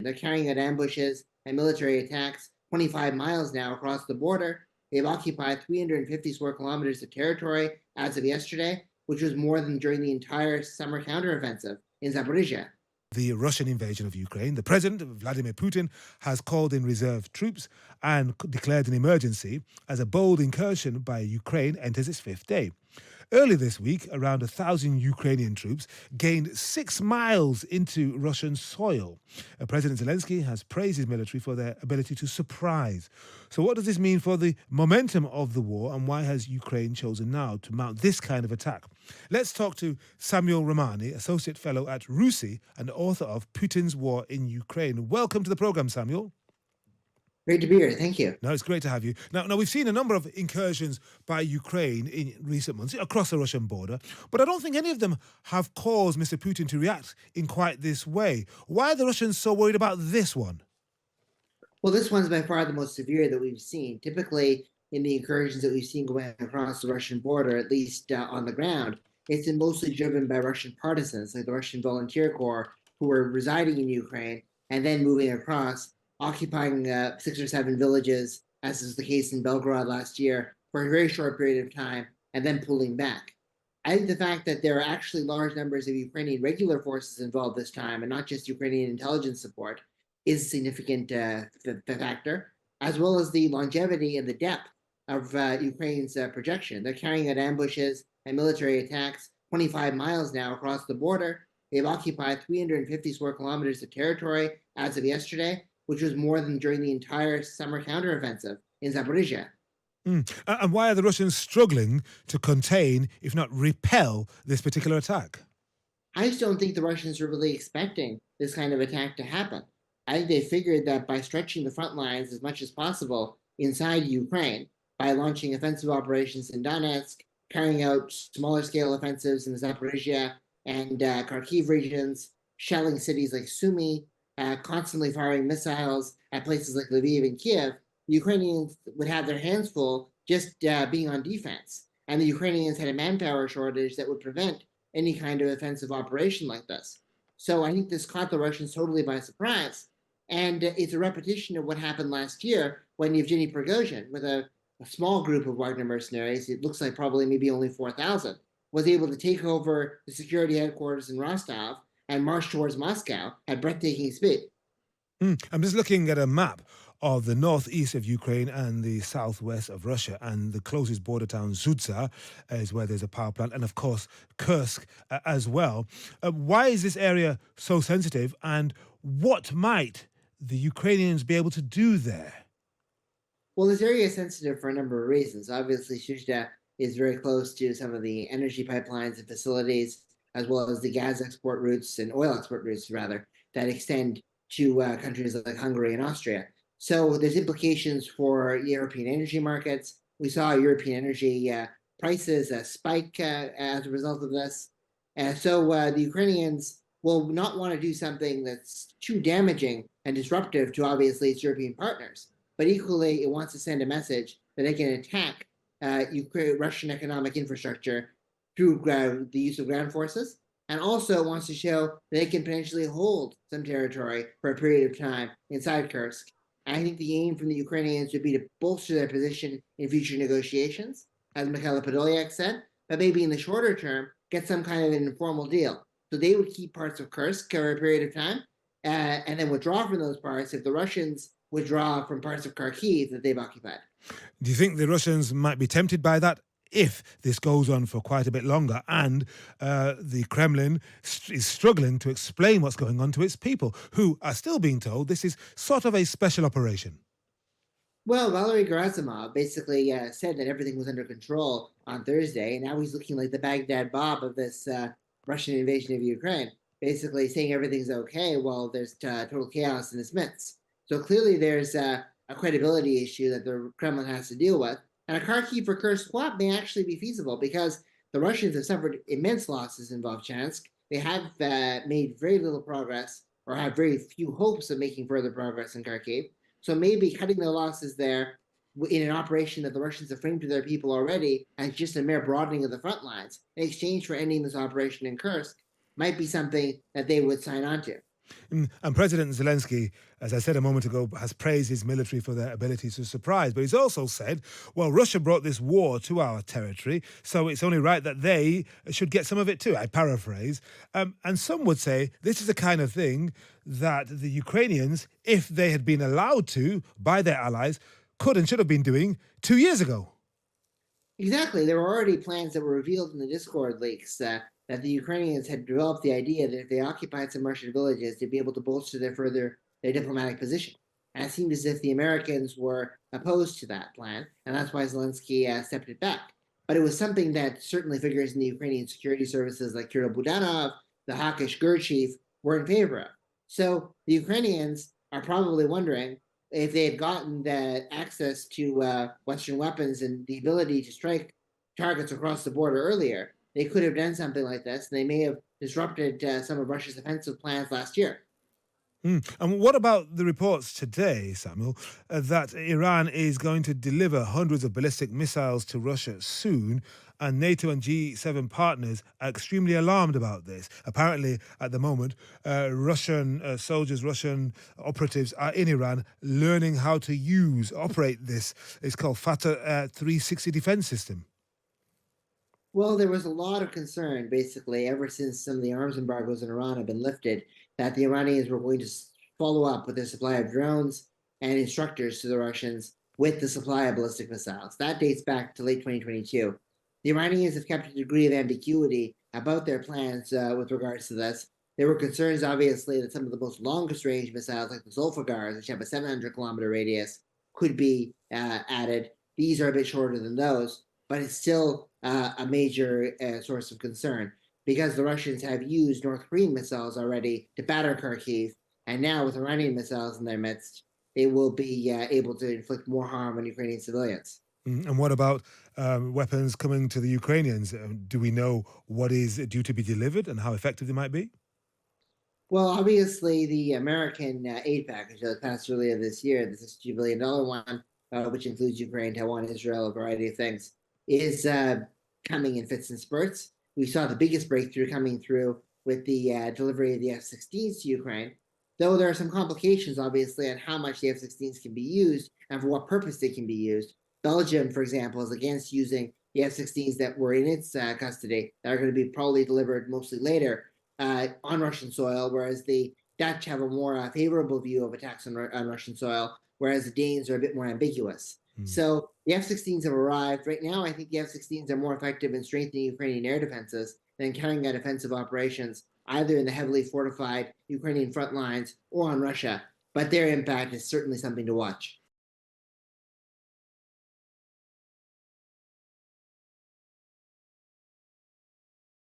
They're carrying out ambushes and military attacks 25 miles now across the border. They've occupied 350 square kilometers of territory as of yesterday, which was more than during the entire summer counteroffensive in Zaporizhia. The Russian invasion of Ukraine, the president, Vladimir Putin, has called in reserve troops and declared an emergency as a bold incursion by Ukraine enters its fifth day. Early this week, around 1,000 Ukrainian troops gained 6 miles into Russian soil. President Zelensky has praised his military for their ability to surprise. So, what does this mean for the momentum of the war, and why has Ukraine chosen now to mount this kind of attack? Let's talk to Samuel Ramani, Associate Fellow at RUSI and author of Putin's War in Ukraine. Welcome to the program, Samuel. Great to be here. Thank you. No, it's great to have you. Now, we've seen a number of incursions by Ukraine in recent months across the Russian border, but I don't think any of them have caused Mr. Putin to react in quite this way. Why are the Russians so worried about this one? Well, this one's by far the most severe that we've seen. Typically, in the incursions that we've seen going across the Russian border, at least on the ground, it's been mostly driven by Russian partisans, like the Russian Volunteer Corps, who are residing in Ukraine and then moving across, occupying 6 or 7 villages, as is the case in Belgorod last year, for a very short period of time, and then pulling back. I think the fact that there are actually large numbers of Ukrainian regular forces involved this time, and not just Ukrainian intelligence support, is a significant factor, as well as the longevity and the depth of Ukraine's projection. They're carrying out ambushes and military attacks 25 miles now across the border. They've occupied 350 square kilometers of territory as of yesterday, which was more than during the entire summer counteroffensive in Zaporizhia. And why are the Russians struggling to contain, if not repel, this particular attack? I just don't think the Russians were really expecting this kind of attack to happen. I think they figured that by stretching the front lines as much as possible inside Ukraine, by launching offensive operations in Donetsk, carrying out smaller scale offensives in the Zaporizhia and Kharkiv regions, shelling cities like Sumy, constantly firing missiles at places like Lviv and Kiev, the Ukrainians would have their hands full just being on defense. And the Ukrainians had a manpower shortage that would prevent any kind of offensive operation like this. So I think this caught the Russians totally by surprise. And it's a repetition of what happened last year when Yevgeny Prigozhin, with a small group of Wagner mercenaries, it looks like probably maybe only 4,000, was able to take over the security headquarters in Rostov and march towards Moscow at breathtaking speed. I'm just looking at a map of the northeast of Ukraine and the southwest of Russia, and the closest border town, Zutza, is where there's a power plant, and of course, Kursk as well. Why is this area so sensitive, and what might the Ukrainians be able to do there? Well, this area is sensitive for a number of reasons. Obviously, Shuzhda is very close to some of the energy pipelines and facilities, as well as the gas export routes and oil export routes, rather, that extend to countries like Hungary and Austria. So there's implications for European energy markets. We saw European energy prices spike as a result of this. So the Ukrainians will not want to do something that's too damaging and disruptive to obviously its European partners. But equally, it wants to send a message that they can attack Russian economic infrastructure through the use of ground forces, and also wants to show that they can potentially hold some territory for a period of time inside Kursk. I think the aim from the Ukrainians would be to bolster their position in future negotiations, as Mikhail Podolyak said, but maybe in the shorter term, get some kind of an informal deal. So they would keep parts of Kursk for a period of time, and then withdraw from those parts if the Russians withdraw from parts of Kharkiv that they've occupied. Do you think the Russians might be tempted by that if this goes on for quite a bit longer and the Kremlin is struggling to explain what's going on to its people, who are still being told this is sort of a special operation? Well, Valery Gerasimov basically said that everything was under control on Thursday, and now he's looking like the Baghdad Bob of this Russian invasion of Ukraine, basically saying everything's okay while there's total chaos in its midst. So clearly there's a credibility issue that the Kremlin has to deal with. And a Kharkiv for Kursk swap may actually be feasible because the Russians have suffered immense losses in Volchansk. They have made very little progress, or have very few hopes of making further progress in Kharkiv. So maybe cutting their losses there in an operation that the Russians have framed to their people already as just a mere broadening of the front lines in exchange for ending this operation in Kursk might be something that they would sign on to. And President Zelensky, as I said a moment ago, has praised his military for their ability to surprise. But he's also said, well, Russia brought this war to our territory, so it's only right that they should get some of it too. I paraphrase. And some would say this is the kind of thing that the Ukrainians, if they had been allowed to by their allies, could and should have been doing 2 years ago. Exactly. There were already plans that were revealed in the Discord leaks that the Ukrainians had developed the idea that if they occupied some Russian villages, they'd be able to bolster their diplomatic position. And it seemed as if the Americans were opposed to that plan, and that's why Zelensky stepped it back. But it was something that certainly figures in the Ukrainian security services like Kirill Budanov, the hawkish GER chief, were in favor of. So the Ukrainians are probably wondering if they had gotten the access to Western weapons and the ability to strike targets across the border earlier, they could have done something like this, and they may have disrupted some of Russia's offensive plans last year. And what about the reports today, Samuel, that Iran is going to deliver hundreds of ballistic missiles to Russia soon? And NATO and G7 partners are extremely alarmed about this. Apparently, at the moment, Russian soldiers, Russian operatives are in Iran learning how to operate this. It's called Fatah 360 defense system. Well, there was a lot of concern, basically, ever since some of the arms embargoes in Iran have been lifted, that the Iranians were going to follow up with their supply of drones and instructors to the Russians with the supply of ballistic missiles. That dates back to late 2022. The Iranians have kept a degree of ambiguity about their plans with regards to this. There were concerns, obviously, that some of the most longest range missiles, like the Zulfagars, which have a 700-kilometer radius, could be added. These are a bit shorter than those, but it's still a major source of concern because the Russians have used North Korean missiles already to batter Kharkiv, and now with Iranian missiles in their midst, they will be able to inflict more harm on Ukrainian civilians. And what about weapons coming to the Ukrainians? Do we know what is due to be delivered and how effective they might be? Well, obviously, the American aid package that passed earlier this year, the $62 billion one, which includes Ukraine, Taiwan, Israel, a variety of things, is coming in fits and spurts. We saw the biggest breakthrough coming through with the delivery of the F-16s to Ukraine, though there are some complications, obviously, on how much the F-16s can be used and for what purpose they can be used. Belgium, for example, is against using the F-16s that were in its custody that are going to be probably delivered mostly later on Russian soil, whereas the Dutch have a more favorable view of attacks on Russian soil, whereas the Danes are a bit more ambiguous. So the F-16s have arrived. Right now, I think the F-16s are more effective in strengthening Ukrainian air defenses than carrying out offensive operations, either in the heavily fortified Ukrainian front lines or on Russia. But their impact is certainly something to watch.